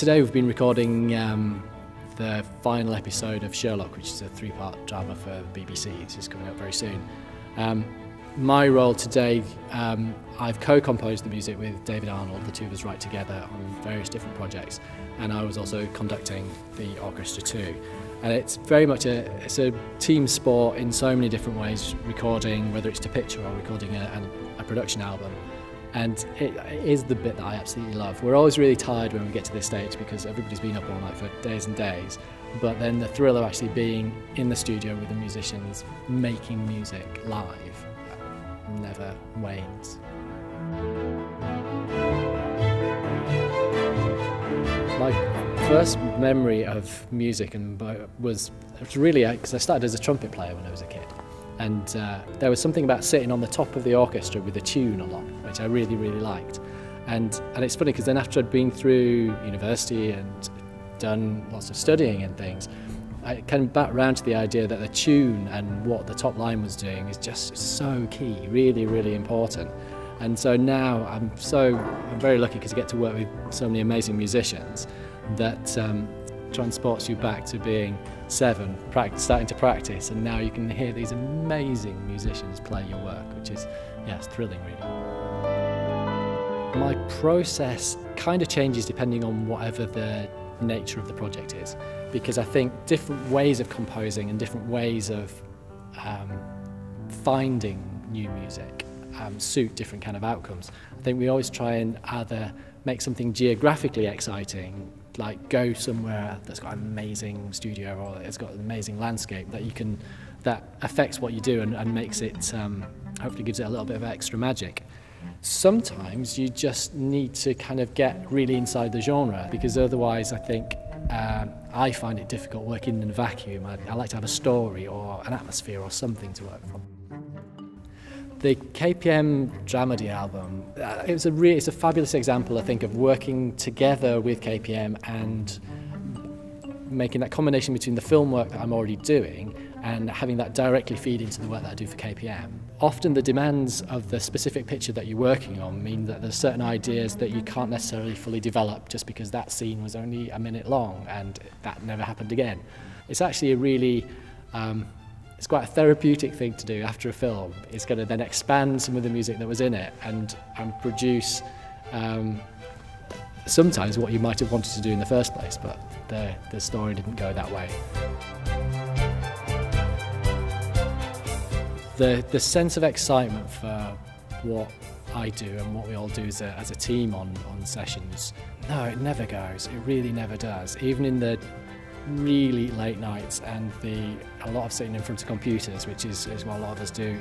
Today we've been recording the final episode of Sherlock, which is a three-part drama for the BBC. It's just coming up very soon. My role today, I've co-composed the music with David Arnold. The two of us write together on various different projects, and I was also conducting the orchestra too. And it's very much a team sport in so many different ways, recording, whether it's to picture or recording a production album. And it is the bit that I absolutely love. We're always really tired when we get to this stage because everybody's been up all night for days and days, but then the thrill of actually being in the studio with the musicians, making music live, never wanes. My first memory of music was really because I started as a trumpet player when I was a kid. And there was something about sitting on the top of the orchestra with a tune along, which I really, really liked. And it's funny because then after I'd been through university and done lots of studying and things, I came back around to the idea that the tune and what the top line was doing is just so key, really, really important. And so now I'm very lucky because I get to work with so many amazing musicians that transports you back to being 7, starting to practice, and now you can hear these amazing musicians play your work, which is, yeah, it's thrilling really. My process kind of changes depending on whatever the nature of the project is, because I think different ways of composing and different ways of finding new music suit different kind of outcomes. I think we always try and either make something geographically exciting, like go somewhere that's got an amazing studio or it's got an amazing landscape that affects what you do and makes it, hopefully gives it a little bit of extra magic. Sometimes you just need to kind of get really inside the genre, because otherwise I think I find it difficult working in a vacuum. I like to have a story or an atmosphere or something to work from. The KPM Dramedy album, it's a fabulous example, I think, of working together with KPM and making that combination between the film work that I'm already doing and having that directly feed into the work that I do for KPM. Often the demands of the specific picture that you're working on mean that there's certain ideas that you can't necessarily fully develop just because that scene was only a minute long and that never happened again. It's actually a really it's quite a therapeutic thing to do after a film. It's going to then expand some of the music that was in it and produce sometimes what you might have wanted to do in the first place, but the story didn't go that way. The sense of excitement for what I do and what we all do as a team on sessions, no, it never goes. It really never does. Even in the really late nights and a lot of sitting in front of computers, which is what a lot of us do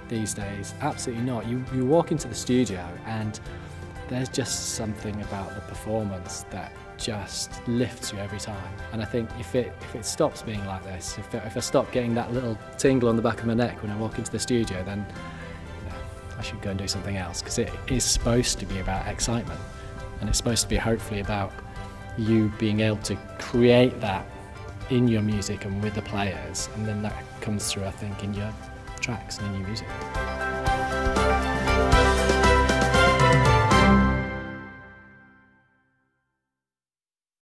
these days. Absolutely not. You walk into the studio and there's just something about the performance that just lifts you every time. And I think if it stops being like this, if I stop getting that little tingle on the back of my neck when I walk into the studio, then I should go and do something else, because it is supposed to be about excitement, and it's supposed to be hopefully about you being able to create that in your music and with the players, and then that comes through, I think, in your tracks and in your music.